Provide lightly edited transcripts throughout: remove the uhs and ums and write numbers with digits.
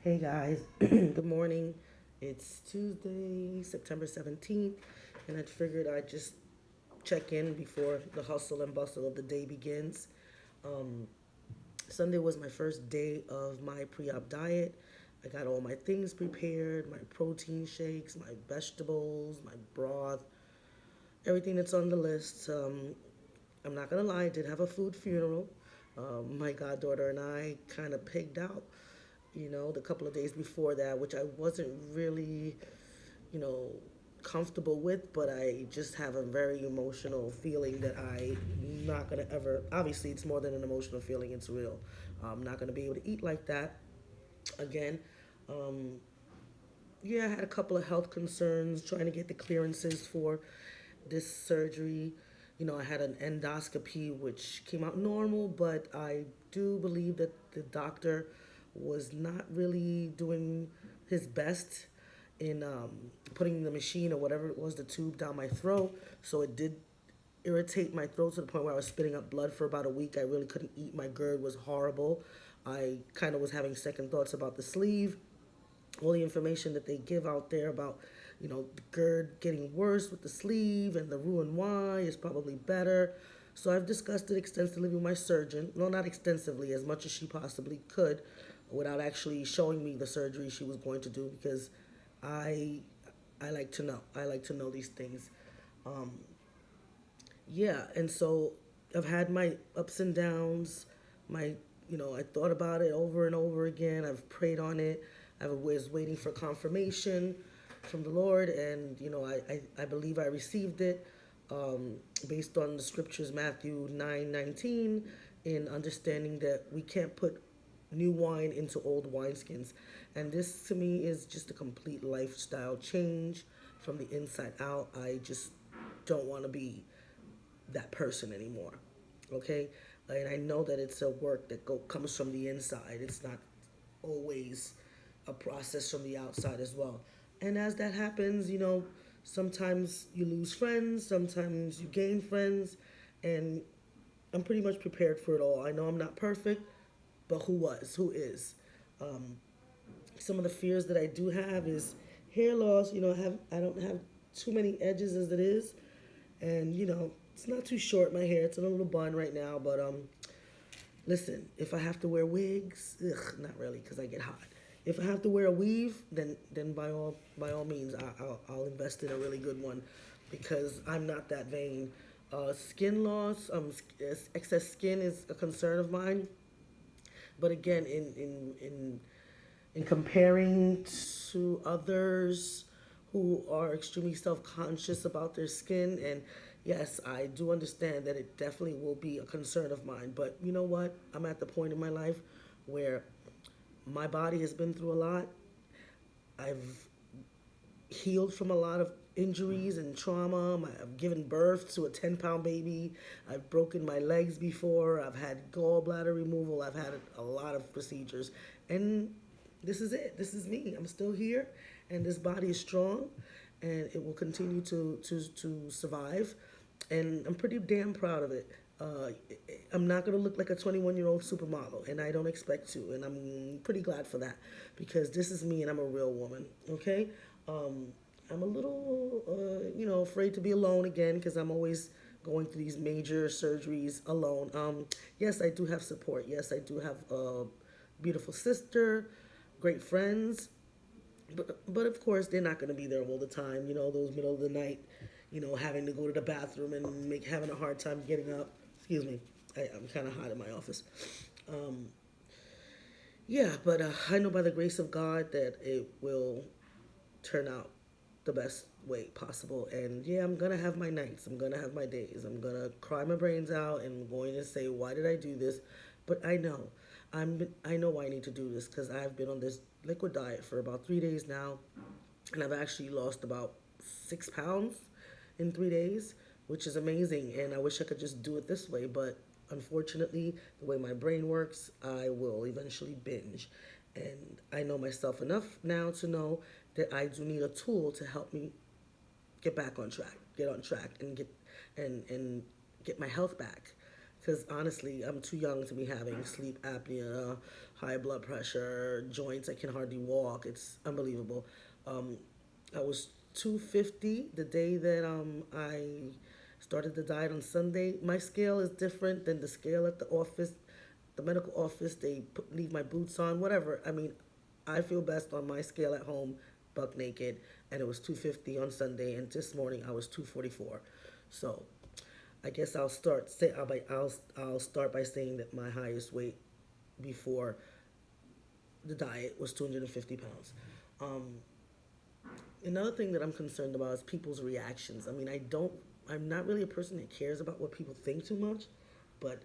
Hey guys, good morning. It's Tuesday, September 17th, and I figured I'd just check in before the hustle and bustle of the day begins. Um, Sunday was my first day of my pre op diet. I got all my things prepared, my protein shakes, my vegetables, my broth, everything that's on the list. I'm not gonna lie, I did have a food funeral. My goddaughter and I kind of pigged out, the couple of days before that, which I wasn't really, you know, comfortable with, but I just have a very emotional feeling that I'm not gonna ever, obviously, it's more than an emotional feeling, it's real. I'm not gonna be able to eat like that again. Um, yeah, I had a couple of health concerns trying to get the clearances for this surgery. I had an endoscopy which came out normal, but I do believe that the doctor was not really doing his best in putting the machine or whatever it was, the tube down my throat. So it did irritate my throat to the point where I was spitting up blood for about a week. I really couldn't eat. My GERD was horrible. I kind of was having second thoughts about the sleeve, all the information that they give out there about, the GERD getting worse with the sleeve and the Roux Y is probably better. So I've discussed it extensively with my surgeon. No, not extensively, as much as she possibly could, without actually showing me the surgery she was going to do because I I like to know. I like to know these things. Um, yeah, and so I've had my ups and downs. My, I thought about it over and over again. I've prayed on it. I was waiting for confirmation from the Lord, and I believe I received it based on the scriptures, Matthew 9:19, in understanding that we can't put new wine into old wineskins. And this to me is just a complete lifestyle change from the inside out. I just don't want to be that person anymore. Okay? And I know that it's a work that comes from the inside. It's not always a process from the outside as well. And as that happens, sometimes you lose friends, sometimes you gain friends, and I'm pretty much prepared for it all. I know I'm not perfect, but who was? Who is? Um, some of the fears that I do have is hair loss. I don't have too many edges as it is, and it's not too short my hair. It's in a little bun right now, but listen, if I have to wear wigs, not really, because I get hot. If I have to wear a weave, then by all means, I'll invest in a really good one, because I'm not that vain. Skin loss, excess skin is a concern of mine. But again, in comparing to others who are extremely self-conscious about their skin, and yes, I do understand that it definitely will be a concern of mine, but you know what, I'm at the point in my life where my body has been through a lot. I've healed from a lot of injuries and trauma. I've given birth to a 10-pound baby. I've broken my legs before. I've had gallbladder removal. I've had a lot of procedures. And this is it. This is me. I'm still here, and this body is strong, and it will continue to survive. And I'm pretty damn proud of it. Uh, I'm not going to look like a 21-year-old supermodel, and I don't expect to. And I'm pretty glad for that, because this is me, and I'm a real woman. Okay? Um, I'm a little, afraid to be alone again, because I'm always going through these major surgeries alone. Yes, I do have support. Yes, I do have a beautiful sister, great friends, but of course they're not going to be there all the time. Those middle of the night, having to go to the bathroom and having a hard time getting up. Excuse me, I'm kind of hot in my office. Um, yeah, but I know by the grace of God that it will turn out the best way possible. And yeah, I'm gonna have my nights. I'm gonna have my days. I'm gonna cry my brains out and I'm going to say, why did I do this? But I know why I need to do this, because I've been on this liquid diet for about 3 days now, and I've actually lost about 6 pounds in 3 days, which is amazing. And I wish I could just do it this way, but unfortunately, the way my brain works, I will eventually binge. And I know myself enough now to know that I do need a tool to help me get back on track, get on track, and get my health back. Because honestly, I'm too young to be having sleep apnea, high blood pressure, joints. I can hardly walk. It's unbelievable. Um, I was 250 the day that I started the diet on Sunday. My scale is different than the scale at the office, the medical office. They leave my boots on, whatever. I mean, I feel best on my scale at home, buck naked, and it was 250 on Sunday. And this morning I was 244. So I guess I'll start by saying that my highest weight before the diet was 250 pounds. Um, Another thing that I'm concerned about is people's reactions. I mean, I'm not really a person that cares about what people think too much, but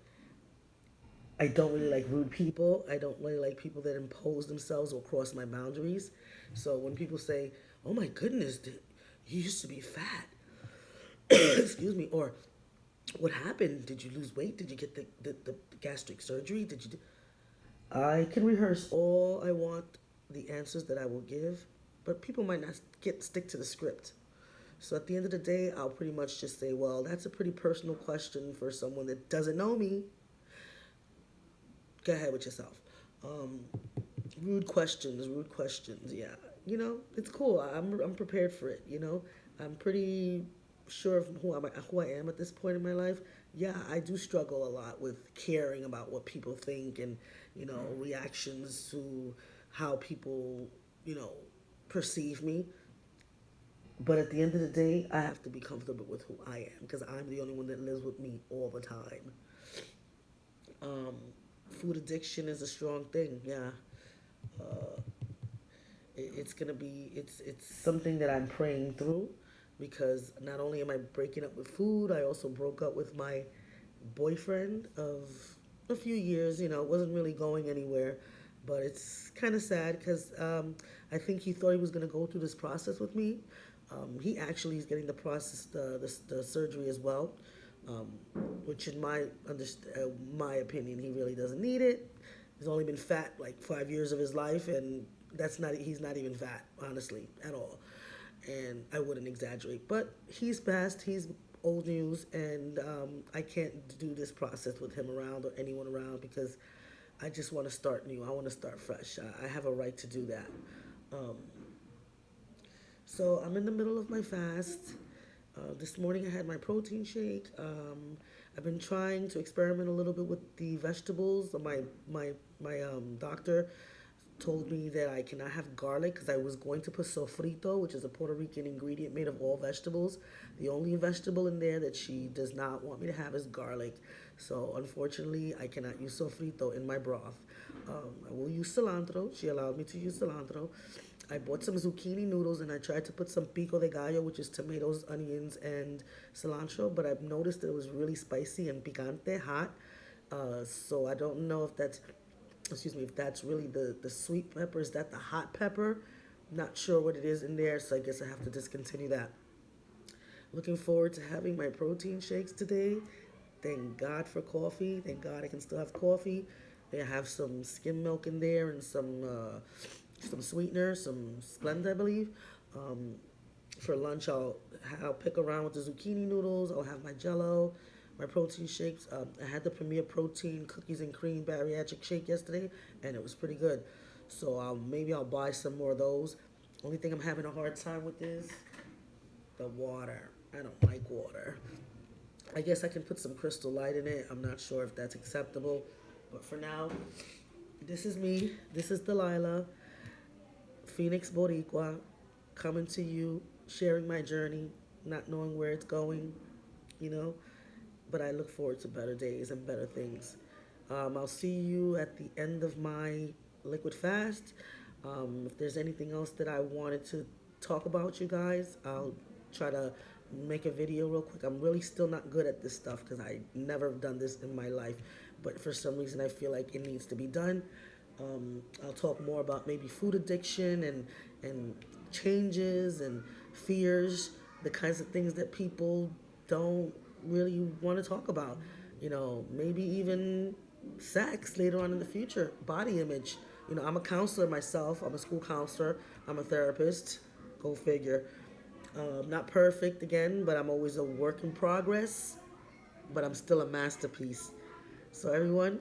I don't really like rude people. I don't really like people that impose themselves or cross my boundaries. So when people say, "Oh my goodness, you used to be fat," excuse me, or "What happened? Did you lose weight? Did you get the gastric surgery? Did you?" I can rehearse all I want, the answers that I will give, but people might not stick to the script. So at the end of the day, I'll pretty much just say, "Well, that's a pretty personal question for someone that doesn't know me. Go ahead with yourself." Um, rude questions. Yeah, it's cool. I'm prepared for it. I'm pretty sure of who I am at this point in my life. Yeah, I do struggle a lot with caring about what people think and reactions to how people you know perceive me. But at the end of the day, I have to be comfortable with who I am because I'm the only one that lives with me all the time. Um, Food addiction is a strong thing. Yeah, uh, it's gonna be it's something that I'm praying through because not only am I breaking up with food, I also broke up with my boyfriend of a few years. It wasn't really going anywhere, but it's kind of sad because I think he thought he was gonna go through this process with me. He actually is getting the process, the surgery as well, um, which in my opinion, he really doesn't need it. He's only been fat like 5 years of his life, and he's not even fat, honestly, at all. And I wouldn't exaggerate, but he's passed. He's old news, and I can't do this process with him around or anyone around because I just want to start new. I want to start fresh. I have a right to do that. Um, so I'm in the middle of my fast. This morning I had my protein shake. I've been trying to experiment a little bit with the vegetables. My doctor told me that I cannot have garlic because I was going to put sofrito, which is a Puerto Rican ingredient made of all vegetables. The only vegetable in there that she does not want me to have is garlic. So unfortunately, I cannot use sofrito in my broth. I will use cilantro. She allowed me to use cilantro. I bought some zucchini noodles and I tried to put some pico de gallo, which is tomatoes, onions, and cilantro, but I've noticed that it was really spicy and picante, hot. So I don't know if if that's really the sweet pepper. Is that the hot pepper? Not sure what it is in there, so I guess I have to discontinue that. Looking forward to having my protein shakes today. Thank God for coffee. Thank God I can still have coffee. They have some skim milk in there and some sweetener, some Splenda, I believe. Um, for lunch, I'll pick around with the zucchini noodles. I'll have my Jello, my protein shakes. I had the Premier Protein cookies and cream bariatric shake yesterday, and it was pretty good. So maybe I'll buy some more of those. Only thing I'm having a hard time with is the water. I don't like water. I guess I can put some Crystal Light in it. I'm not sure if that's acceptable, but for now, this is me. This is Delilah, Phoenix Boricua, coming to you, sharing my journey, not knowing where it's going, you know. But I look forward to better days and better things. I'll see you at the end of my liquid fast. If there's anything else that I wanted to talk about, you guys, I'll try to make a video real quick. I'm really still not good at this stuff because I never have done this in my life, but for some reason I feel like it needs to be done. I'll talk more about maybe food addiction and changes and fears, the kinds of things that people don't really want to talk about. Maybe even sex later on in the future, body image. I'm a counselor myself. I'm a school counselor. I'm a therapist. Go figure. Not perfect again, but I'm always a work in progress. But I'm still a masterpiece. So, everyone,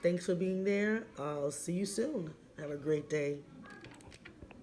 thanks for being there. I'll see you soon. Have a great day.